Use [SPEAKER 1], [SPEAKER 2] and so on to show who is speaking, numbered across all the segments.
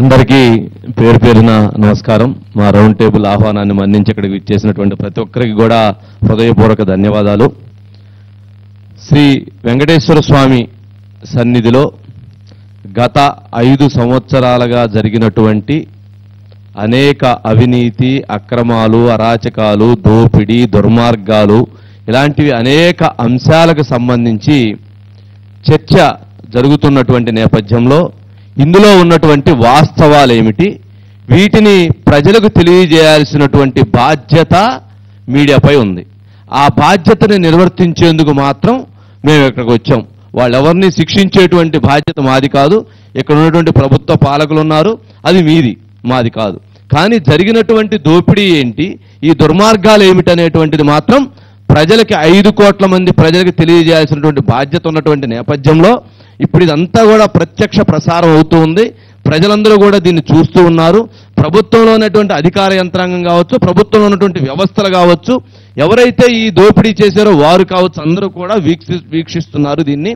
[SPEAKER 1] అందరికీ పేరు పేరున నమస్కారం. మా రౌండ్ టేబుల్ ఆహ్వానాన్ని మన్నించి ఇక్కడికి ఇచ్చేసినటువంటి ప్రతి ఒక్కరికి కూడా హృదయపూర్వక ధన్యవాదాలు. శ్రీ వెంకటేశ్వర స్వామి సన్నిధిలో గత 5 సంవత్సరాలుగా జరిగినటువంటి అనేక అవినీతి, అక్రమాలు, అరాచకాలు, దోపిడీ, దుర్మార్గాలు ఇలాంటివి అనేక అంశాలకు సంబంధించి చర్చ జరుగుతున్నటువంటి నేపథ్యంలో ఇందులో ఉన్నటువంటి వాస్తవాలు ఏమిటి, వీటిని ప్రజలకు తెలియజేయాల్సినటువంటి బాధ్యత మీడియాపై ఉంది. ఆ బాధ్యతని నిర్వర్తించేందుకు మాత్రం మేము ఇక్కడికి వచ్చాం. వాళ్ళెవరిని శిక్షించేటువంటి బాధ్యత మాది కాదు. ఇక్కడ ఉన్నటువంటి ప్రభుత్వ పాలకులు ఉన్నారు, అది మీది, మాది కాదు. కానీ జరిగినటువంటి దోపిడీ ఏంటి, ఈ దుర్మార్గాలు ఏమిటనేటువంటిది మాత్రం ప్రజలకి 5 కోట్ల మంది ప్రజలకు తెలియజేయాల్సినటువంటి బాధ్యత ఉన్నటువంటి నేపథ్యంలో ఇప్పుడు ఇదంతా కూడా ప్రత్యక్ష ప్రసారం అవుతూ ఉంది. ప్రజలందరూ కూడా దీన్ని చూస్తూ ఉన్నారు. ప్రభుత్వంలో ఉన్నటువంటి అధికార యంత్రాంగం కావచ్చు, ప్రభుత్వంలో ఉన్నటువంటి వ్యవస్థలు కావచ్చు, ఎవరైతే ఈ దోపిడీ చేశారో వారు కావచ్చు, అందరూ కూడా వీక్షిస్తున్నారు దీన్ని.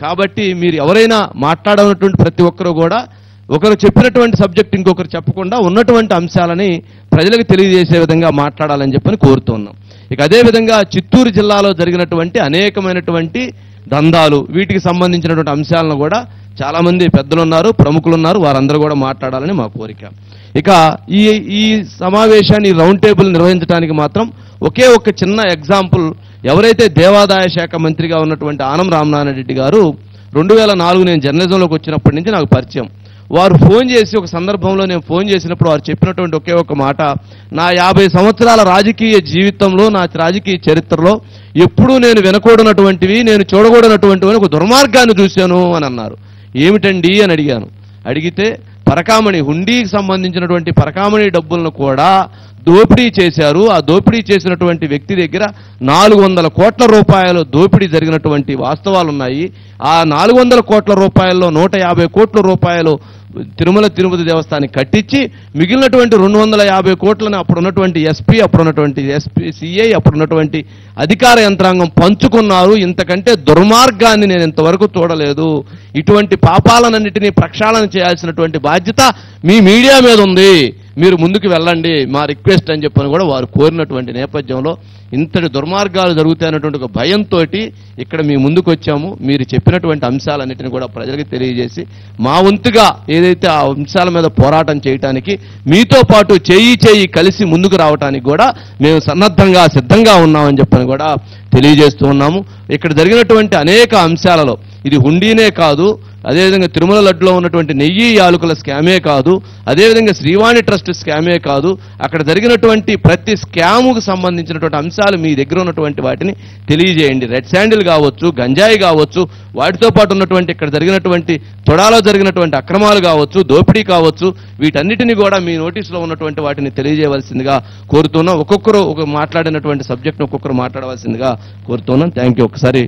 [SPEAKER 1] కాబట్టి మీరు ఎవరైనా మాట్లాడనటువంటి ప్రతి ఒక్కరూ కూడా ఒకరు చెప్పినటువంటి సబ్జెక్ట్ ఇంకొకరు చెప్పకుండా ఉన్నటువంటి అంశాలని ప్రజలకు తెలియజేసే విధంగా మాట్లాడాలని చెప్పని కోరుతున్నాం. ఇక అదేవిధంగా చిత్తూరు జిల్లాలో జరిగినటువంటి అనేకమైనటువంటి దందాలు, వీటికి సంబంధించినటువంటి అంశాలను కూడా చాలా మంది పెద్దలు ఉన్నారు, ప్రముఖులు ఉన్నారు, వారందరూ కూడా మాట్లాడాలని మా కోరిక. ఇక ఈ సమావేశాన్ని రౌండ్ టేబుల్ నిర్వహించడానికి మాత్రం ఒకే ఒక చిన్న ఎగ్జాంపుల్. ఎవరైతే దేవాదాయ శాఖ మంత్రిగా ఉన్నటువంటి ఆనం రామనారాయణ రెడ్డి గారు 2004 నేను జర్నలిజంలోకి వచ్చినప్పటి నుంచి నాకు పరిచయం. వారు ఫోన్ చేసి ఒక సందర్భంలో నేను ఫోన్ చేసినప్పుడు వారు చెప్పినటువంటి ఒకే ఒక మాట, నా 50 సంవత్సరాల రాజకీయ జీవితంలో, నా రాజకీయ చరిత్రలో ఎప్పుడూ నేను వినకూడనటువంటివి, నేను చూడకూడనటువంటివి ఒక దుర్మార్గాన్ని చూశాను అని అన్నారు. ఏమిటండి అని అడిగాను. అడిగితే పరకామణి హుండీకి సంబంధించినటువంటి పరకామణి డబ్బులను కూడా దోపిడీ చేశారు. ఆ దోపిడీ చేసినటువంటి వ్యక్తి దగ్గర 400 కోట్ల రూపాయలు దోపిడీ జరిగినటువంటి వాస్తవాలు ఉన్నాయి. ఆ 400 కోట్ల రూపాయల్లో 150 కోట్ల రూపాయలు తిరుపతి దేవస్థానానికి కట్టించి మిగిలినటువంటి 250 కోట్లను అప్పుడున్నటువంటి ఎస్పీ, అప్పుడున్నటువంటి సిఐ, అప్పుడున్నటువంటి అధికార యంత్రాంగం పంచుకున్నారు. ఇంతకంటే దుర్మార్గాన్ని నేను ఇంతవరకు చూడలేదు. ఇటువంటి పాపాలన్నింటినీ ప్రక్షాళన చేయాల్సినటువంటి బాధ్యత మీ మీడియా మీద ఉంది, మీరు ముందుకు వెళ్ళండి, మా రిక్వెస్ట్ అని చెప్పని కూడా వారు కోరినటువంటి నేపథ్యంలో ఇంతటి దుర్మార్గాలు జరుగుతాయన్నటువంటి ఒక భయంతో ఇక్కడ మీ ముందుకు వచ్చాము. మీరు చెప్పినటువంటి అంశాలన్నింటినీ కూడా ప్రజలకు తెలియజేసి మా వంతుగా ఏదైతే ఆ అంశాల మీద పోరాటం చేయడానికి మీతో పాటు చేయి కలిసి ముందుకు రావడానికి కూడా మేము సిద్ధంగా ఉన్నామని చెప్పని కూడా తెలియజేస్తూ ఉన్నాము. ఇక్కడ జరిగినటువంటి అనేక అంశాలలో ఇది హుండీనే కాదు, అదేవిధంగా తిరుమల లడ్డులో ఉన్నటువంటి నెయ్యి యాలకుల స్కామే కాదు, అదేవిధంగా శ్రీవాణి ట్రస్ట్ స్కామే కాదు, అక్కడ జరిగినటువంటి ప్రతి స్కాముకు సంబంధించినటువంటి అంశాలు మీ దగ్గర ఉన్నటువంటి వాటిని తెలియజేయండి. రెడ్ శాండిల్ కావచ్చు, గంజాయి కావచ్చు, వాటితో పాటు ఉన్నటువంటి ఇక్కడ జరిగినటువంటి తొడాలో జరిగినటువంటి అక్రమాలు కావచ్చు, దోపిడీ కావచ్చు, వీటన్నిటిని కూడా మీ నోటీసులో ఉన్నటువంటి వాటిని తెలియజేయవలసిందిగా కోరుతున్నాం. ఒక్కొక్కరు మాట్లాడినటువంటి సబ్జెక్ట్ను ఒక్కొక్కరు మాట్లాడవలసిందిగా కోరుతున్నాం. Thank you. ఒకసారి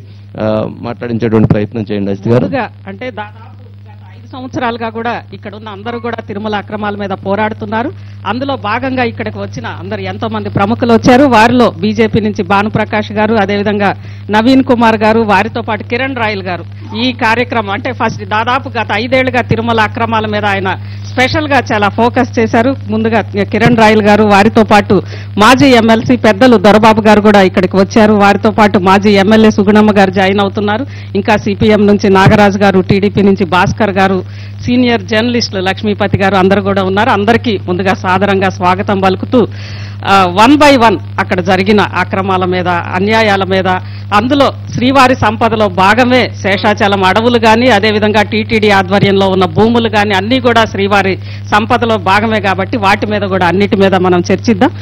[SPEAKER 1] మాట్లాడించేటువంటి ప్రయత్నం చేయండి అజిత్ గారు.
[SPEAKER 2] అంటే దాదాపు గత 5 సంవత్సరాలుగా కూడా ఇక్కడ ఉన్న అందరూ కూడా తిరుమల అక్రమాల మీద పోరాడుతున్నారు. అందులో భాగంగా ఇక్కడికి వచ్చిన అందరు ఎంతో మంది ప్రముఖులు వచ్చారు. వారిలో బీజేపీ నుంచి భానుప్రకాష్ గారు, అదేవిధంగా నవీన్ కుమార్ గారు, వారితో పాటు కిరణ్ రాయల్ గారు ఈ కార్యక్రమం అంటే ఫస్ట్ దాదాపు గత 5 ఏళ్లుగా తిరుమల అక్రమాల మీద ఆయన స్పెషల్ గా చాలా ఫోకస్ చేశారు. ముందుగా కిరణ్ రాయల్ గారు, వారితో పాటు మాజీ ఎమ్మెల్సీ పెద్దలు దొరబాబు గారు కూడా ఇక్కడికి వచ్చారు. వారితో పాటు మాజీ ఎమ్మెల్యే సుగుణమ్మ గారు జాయిన్ అవుతున్నారు. ఇంకా సిపిఎం నుంచి నాగరాజు గారు, టీడీపీ నుంచి భాస్కర్ గారు, సీనియర్ జర్నలిస్టులు లక్ష్మీపతి గారు అందరూ కూడా ఉన్నారు. అందరికీ ముందుగా సాదరంగా స్వాగతం పలుకుతూ 1 by 1 అక్కడ జరిగిన అక్రమాల మీద, అన్యాయాల మీద, అందులో శ్రీవారి సంపదలో భాగమే శేషాచలం అడవులు కానీ, అదేవిధంగా టీటీడీ ఆధ్వర్యంలో ఉన్న భూములు కానీ అన్నీ కూడా శ్రీవారి సంపదలో భాగమే కాబట్టి వాటి మీద కూడా అన్నిటి మీద మనం చర్చిద్దాం.